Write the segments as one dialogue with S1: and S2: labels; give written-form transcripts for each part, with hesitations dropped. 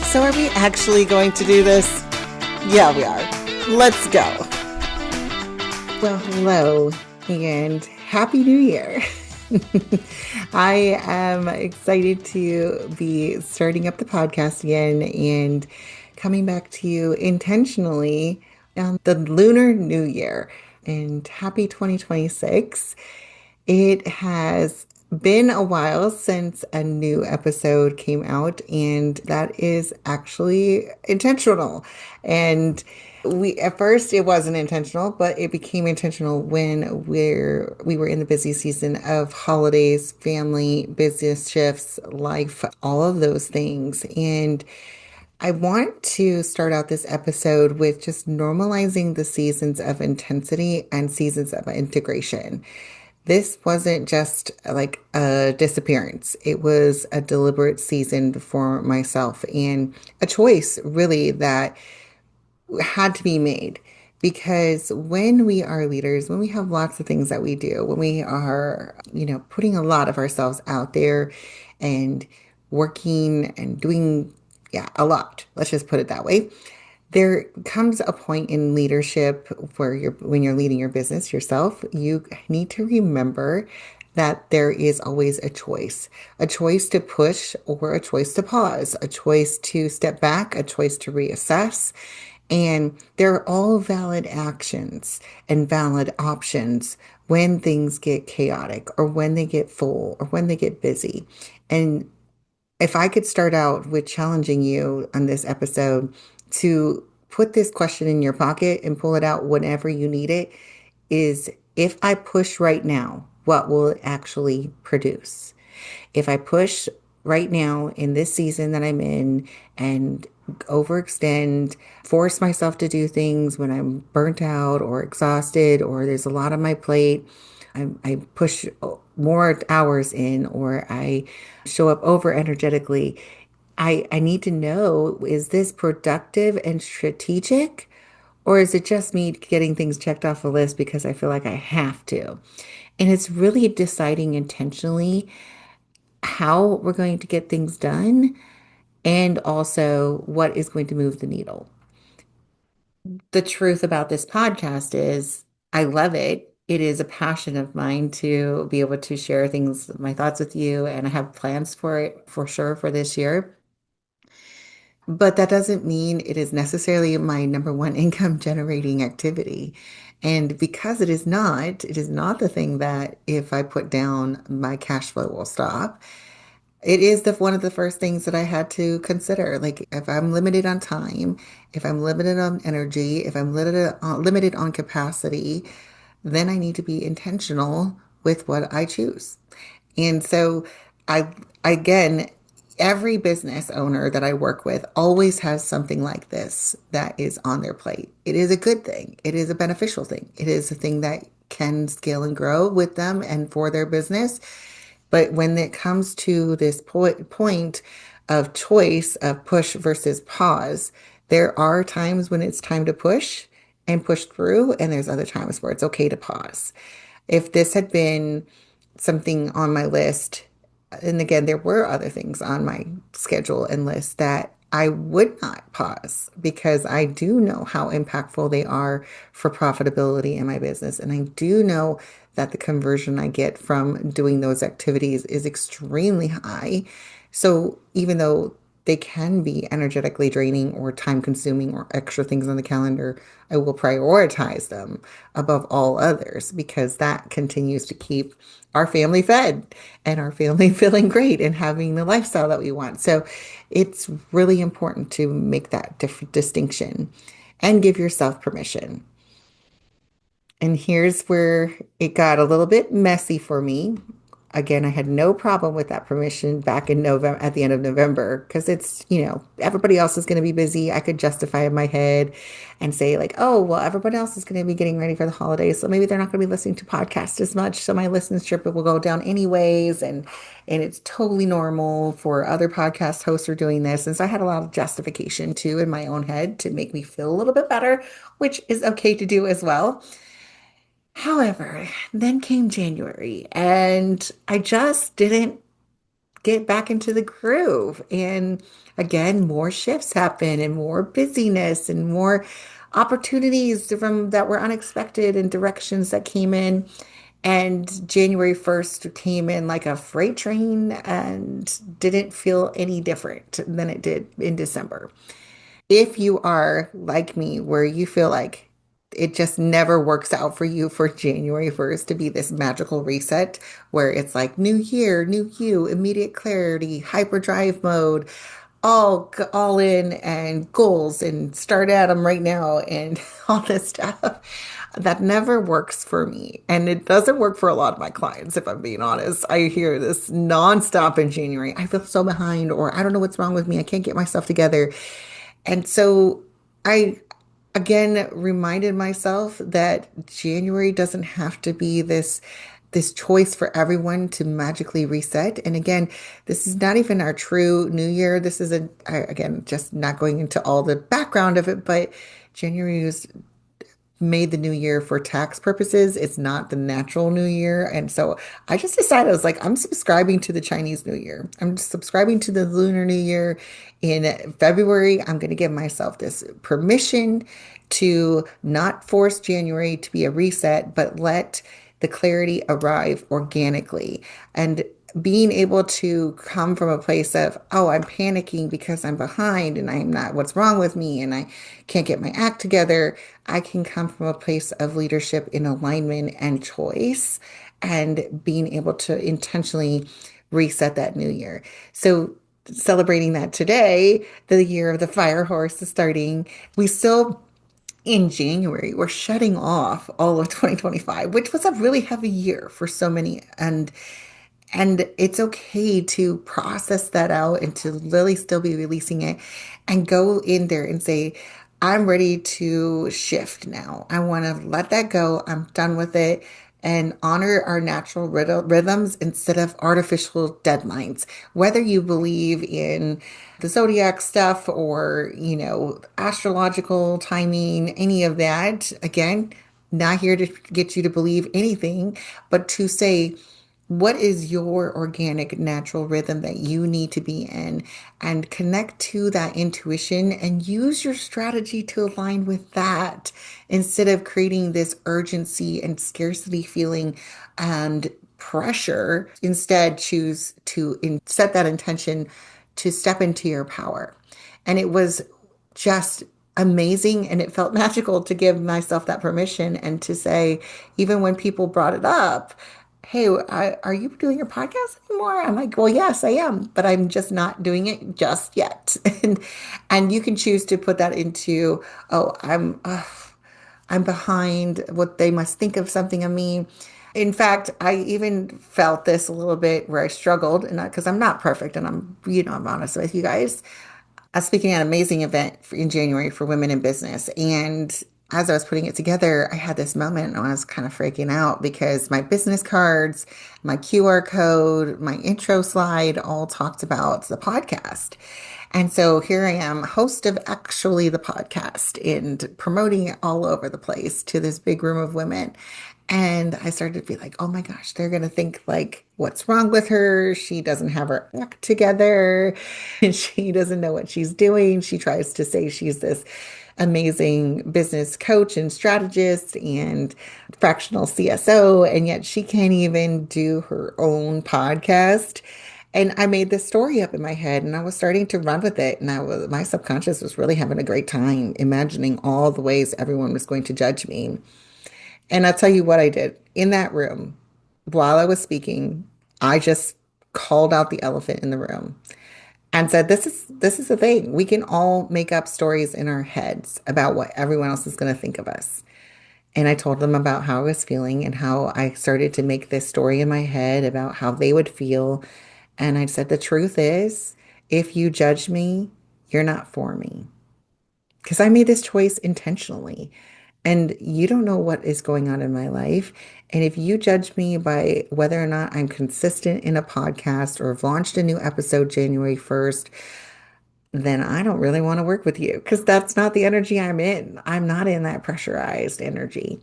S1: So are we actually going to do this? Yeah, we are. Let's go. Well, hello and Happy New Year. I am excited to be starting up the podcast again and coming back to you intentionally on the Lunar New Year. And happy 2026. It has been a while since a new episode came out, and that is actually intentional. And we at first it wasn't intentional, but it became intentional when we were in the busy season of holidays, family, business shifts, life, all of those things. And I want to start out this episode with just normalizing the seasons of intensity and seasons of integration. This wasn't just like a disappearance. It was a deliberate season for myself and a choice really that had to be made. Because when we are leaders, when we have lots of things that we do, when we are, putting a lot of ourselves out there and working and doing, yeah, a lot, let's just put it that way. There comes a point in leadership where when you're leading your business yourself, you need to remember that there is always a choice to push or a choice to pause, a choice to step back, a choice to reassess. And they're all valid actions and valid options when things get chaotic or when they get full or when they get busy. And if I could start out with challenging you on this episode to put this question in your pocket and pull it out whenever you need it, is if I push right now, what will it actually produce? If I push right now in this season that I'm in and overextend, force myself to do things when I'm burnt out or exhausted or there's a lot on my plate, I push more hours in or I show up over energetically. I need to know, is this productive and strategic? Or is it just me getting things checked off the list because I feel like I have to? And it's really deciding intentionally how we're going to get things done and also what is going to move the needle. The truth about this podcast is I love it. It is a passion of mine to be able to share things, my thoughts with you, and I have plans for it for sure for this year. But that doesn't mean it is necessarily my number one income generating activity. And because it is not the thing that if I put down, my cash flow will stop. It is one of the first things that I had to consider. Like if I'm limited on time, if I'm limited on energy, if I'm limited on capacity, then I need to be intentional with what I choose. And so I, again, every business owner that I work with always has something like this that is on their plate. It is a good thing. It is a beneficial thing. It is a thing that can scale and grow with them and for their business. But when it comes to this point of choice of push versus pause, there are times when it's time to push and push through, and there's other times where it's okay to pause. If this had been something on my list, and again, there were other things on my schedule and list that I would not pause because I do know how impactful they are for profitability in my business. And I do know that the conversion I get from doing those activities is extremely high. So even though they can be energetically draining or time consuming or extra things on the calendar, I will prioritize them above all others because that continues to keep our family fed and our family feeling great and having the lifestyle that we want. So it's really important to make that distinction and give yourself permission. And here's where it got a little bit messy for me. Again, I had no problem with that permission back in November, at the end of November, because everybody else is going to be busy. I could justify in my head and say, like, oh, well, everybody else is going to be getting ready for the holidays. So maybe they're not going to be listening to podcasts as much. So my listenership will go down anyways. And it's totally normal for other podcast hosts are doing this. And so I had a lot of justification too in my own head to make me feel a little bit better, which is okay to do as well. However, then came January and I just didn't get back into the groove. And again, more shifts happen and more busyness and more opportunities from that were unexpected and directions that came in. And January 1st came in like a freight train and didn't feel any different than it did in December. If you are like me, where you feel like it just never works out for you for January 1st to be this magical reset, where it's like new year, new you, immediate clarity, hyperdrive mode, all in and goals and start at them right now and all this stuff. That never works for me. And it doesn't work for a lot of my clients, if I'm being honest. I hear this nonstop in January. I feel so behind, or I don't know what's wrong with me. I can't get myself together. And so I again reminded myself that January doesn't have to be this choice for everyone to magically reset. And again, this is not even our true new year. This is again, just not going into all the background of it, but January is made the new year for tax purposes. It's not the natural new year. And so I just decided, I was like, I'm subscribing to the Chinese New Year. I'm subscribing to the Lunar New Year in February. I'm going to give myself this permission to not force January to be a reset, but let the clarity arrive organically. And being able to come from a place of, oh, I'm panicking because I'm behind and I'm not, what's wrong with me? And I can't get my act together. I can come from a place of leadership in alignment and choice and being able to intentionally reset that new year. So, celebrating that today, the year of the fire horse is starting. We still in January, we're shutting off all of 2025, which was a really heavy year for so many. And it's okay to process that out and to really still be releasing it and go in there and say, I'm ready to shift now. I want to let that go. I'm done with it and honor our natural rhythms instead of artificial deadlines. Whether you believe in the zodiac stuff or, astrological timing, any of that, again, not here to get you to believe anything, but to say, what is your organic natural rhythm that you need to be in and connect to that intuition and use your strategy to align with that instead of creating this urgency and scarcity feeling and pressure. Instead, choose to set that intention to step into your power. And it was just amazing and it felt magical to give myself that permission and to say, even when people brought it up, hey, are you doing your podcast anymore? I'm like, well, yes, I am, but I'm just not doing it just yet. And you can choose to put that into, oh, I'm behind what they must think of something of me. In fact, I even felt this a little bit where I struggled, and because I'm not perfect, and I'm honest with you guys. I was speaking at an amazing event in January for women in business. And as I was putting it together, I had this moment and I was kind of freaking out because my business cards, my QR code, my intro slide all talked about the podcast. And so here I am, host of actually the podcast and promoting it all over the place to this big room of women. And I started to be like, oh my gosh, they're going to think like, what's wrong with her? She doesn't have her act together. And she doesn't know what she's doing. She tries to say she's this amazing business coach and strategist and fractional CSO, and yet she can't even do her own podcast. And I made this story up in my head and I was starting to run with it. And my subconscious was really having a great time imagining all the ways everyone was going to judge me. And I'll tell you what I did in that room while I was speaking. I just called out the elephant in the room and said, this is the thing. We can all make up stories in our heads about what everyone else is going to think of us. And I told them about how I was feeling and how I started to make this story in my head about how they would feel. And I said, the truth is, if you judge me, you're not for me. Because I made this choice intentionally. And you don't know what is going on in my life. And if you judge me by whether or not I'm consistent in a podcast or have launched a new episode January 1st, then I don't really want to work with you because that's not the energy I'm in. I'm not in that pressurized energy.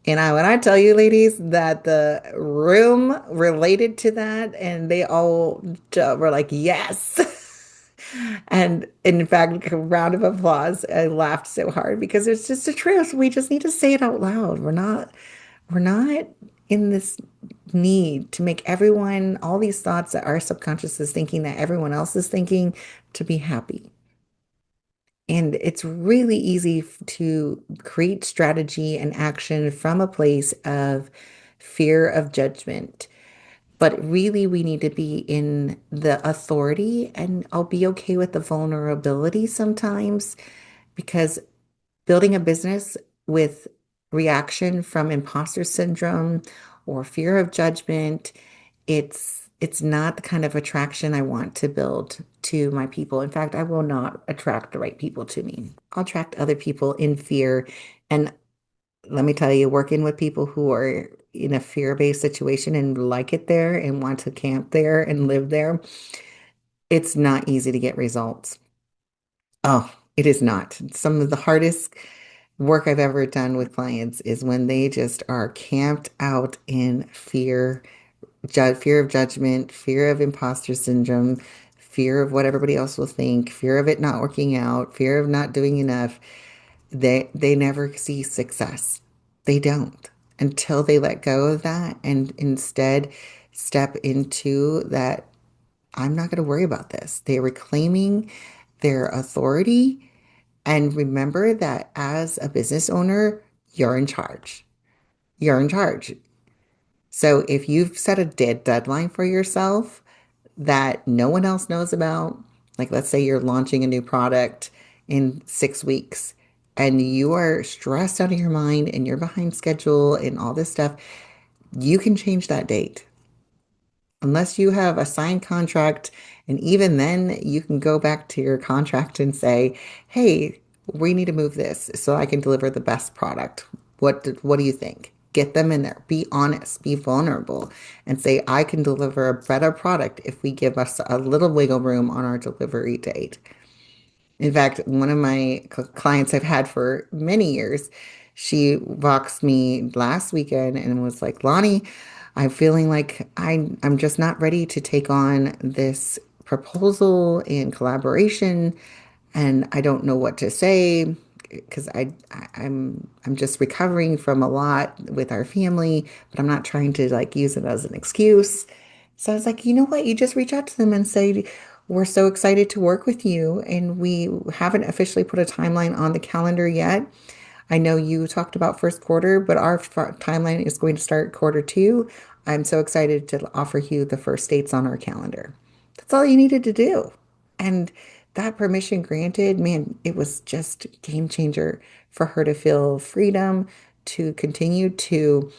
S1: And when I tell you, ladies, that the room related to that, and they all were like, yes. And in fact, a round of applause. I laughed so hard because it's just the truth. We just need to say it out loud. We're not in this need to make everyone, all these thoughts that our subconscious is thinking that everyone else is thinking to be happy. And it's really easy to create strategy and action from a place of fear of judgment. But really, we need to be in the authority, and I'll be okay with the vulnerability sometimes because building a business with reaction from imposter syndrome or fear of judgment, it's not the kind of attraction I want to build to my people. In fact, I will not attract the right people to me. I'll attract other people in fear. And let me tell you, working with people who are in a fear-based situation and like it there and want to camp there and live there, it's not easy to get results. Oh, it is not. Some of the hardest work I've ever done with clients is when they just are camped out in fear, ju fear of judgment, fear of imposter syndrome, fear of what everybody else will think, fear of it not working out, fear of not doing enough. They never see success. They don't until they let go of that and instead step into that I'm not going to worry about this. They're reclaiming their authority and remember that as a business owner, you're in charge. You're in charge. So if you've set a deadline for yourself that no one else knows about, like let's say you're launching a new product in 6 weeks and you are stressed out of your mind and you're behind schedule and all this stuff, you can change that date. Unless you have a signed contract, and even then, you can go back to your contract and say, "Hey, we need to move this so I can deliver the best product. What do you think?" Get them in there. Be honest, be vulnerable, and say, "I can deliver a better product if we give us a little wiggle room on our delivery date." In fact, one of my clients I've had for many years, she boxed me last weekend and was like, Lonnie, I'm feeling like I'm just not ready to take on this proposal and collaboration, and I don't know what to say because I'm just recovering from a lot with our family, but I'm not trying to like use it as an excuse. So I was like, you know what? You just reach out to them and say, we're so excited to work with you, and we haven't officially put a timeline on the calendar yet. I know you talked about first quarter, but our timeline is going to start quarter 2. I'm so excited to offer you the first dates on our calendar. That's all you needed to do. And that permission granted, man, it was just game changer for her to feel freedom to continue to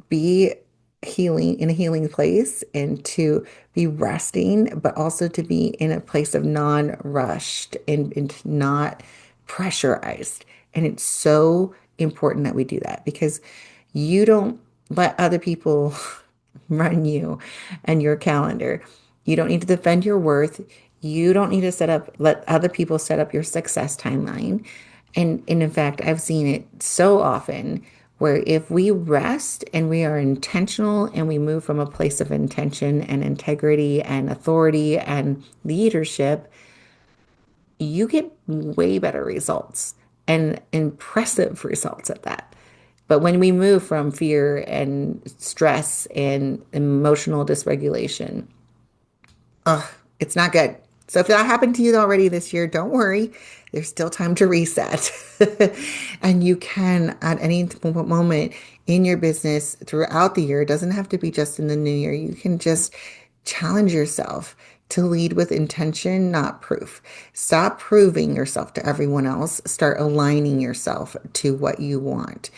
S1: be healing in a healing place and to be resting, but also to be in a place of non-rushed and not pressurized. And it's so important that we do that because you don't let other people run you and your calendar. You don't need to defend your worth. You don't need to let other people set up your success timeline. And in fact, I've seen it so often where if we rest and we are intentional and we move from a place of intention and integrity and authority and leadership, you get way better results and impressive results at that. But when we move from fear and stress and emotional dysregulation, ugh, it's not good. So if that happened to you already this year, don't worry. There's still time to reset. And you can, at any moment in your business throughout the year, it doesn't have to be just in the new year. You can just challenge yourself to lead with intention, not proof. Stop proving yourself to everyone else. Start aligning yourself to what you want.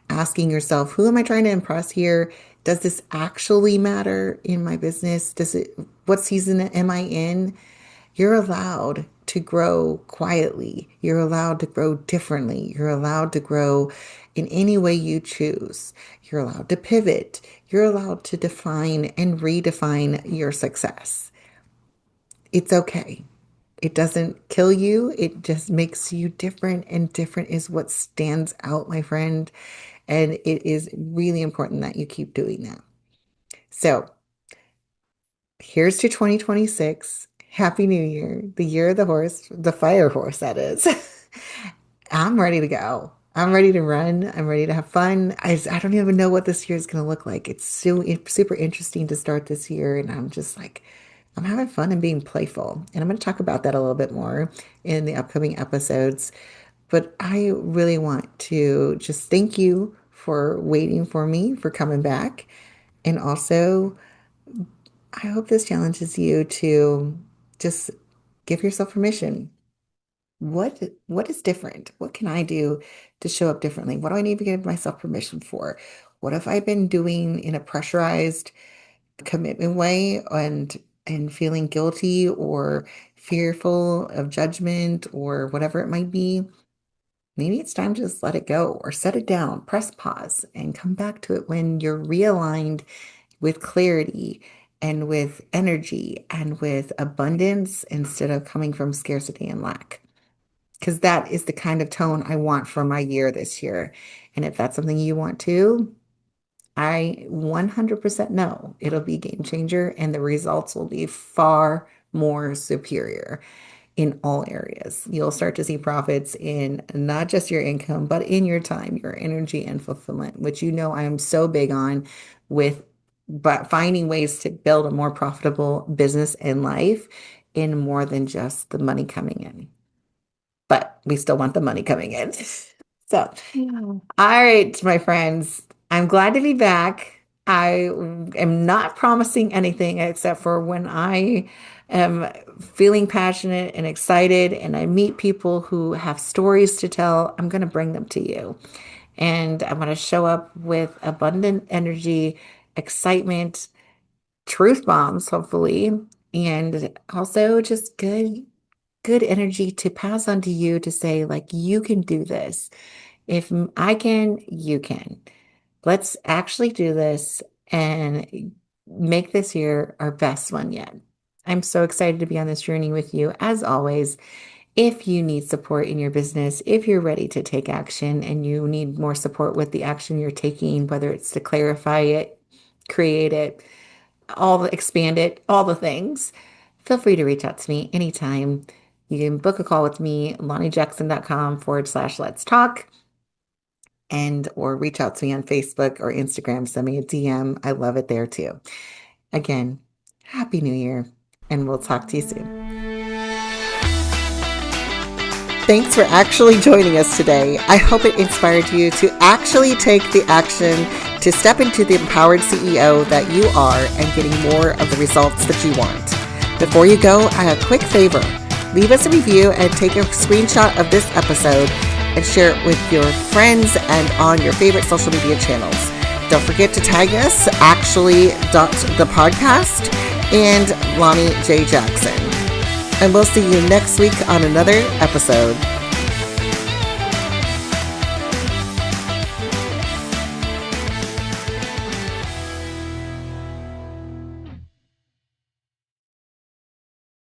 S1: Asking yourself, who am I trying to impress here? Does this actually matter in my business? What season am I in? You're allowed to grow quietly. You're allowed to grow differently. You're allowed to grow in any way you choose. You're allowed to pivot. You're allowed to define and redefine your success. It's okay. It doesn't kill you. It just makes you different, and different is what stands out, my friend. And it is really important that you keep doing that. So here's to 2026. Happy New Year, the year of the horse, the fire horse, that is. I'm ready to go. I'm ready to run. I'm ready to have fun. I don't even know what this year is going to look like. It's super interesting to start this year. And I'm just like, I'm having fun and being playful. And I'm going to talk about that a little bit more in the upcoming episodes. But I really want to just thank you for waiting for me, for coming back. And also, I hope this challenges you to just give yourself permission. What is different? What can I do to show up differently? What do I need to give myself permission for? What have I been doing in a pressurized commitment way and feeling guilty or fearful of judgment or whatever it might be? Maybe it's time to just let it go or set it down, press pause, and come back to it when you're realigned with clarity and with energy and with abundance instead of coming from scarcity and lack. Because that is the kind of tone I want for my year this year. And if that's something you want to, I 100% know it'll be a game changer and the results will be far more superior in all areas. You'll start to see profits in not just your income, but in your time, your energy, and fulfillment, which you know I am so big on with but finding ways to build a more profitable business and life in more than just the money coming in. But we still want the money coming in. So, all right, my friends, I'm glad to be back. I am not promising anything except for when I am feeling passionate and excited and I meet people who have stories to tell, I'm going to bring them to you. And I'm going to show up with abundant energy, excitement, truth bombs, hopefully, and also just good energy to pass on to you to say, like, you can do this. If I can, you can. Let's actually do this and make this year our best one yet. I'm so excited to be on this journey with you. As always, if you need support in your business, if you're ready to take action and you need more support with the action you're taking, whether it's to clarify it, create it, expand it, all the things, feel free to reach out to me anytime. You can book a call with me, lonniejackson.com/let's talk, and or reach out to me on Facebook or Instagram. Send me a DM. I love it there too. Again, Happy New Year, and we'll talk to you soon. Thanks for actually joining us today. I hope it inspired you to actually take the action to step into the empowered CEO that you are and getting more of the results that you want. Before you go, I have a quick favor. Leave us a review and take a screenshot of this episode and share it with your friends and on your favorite social media channels. Don't forget to tag us, the podcast, and Lonnie J. Jackson. And we'll see you next week on another episode.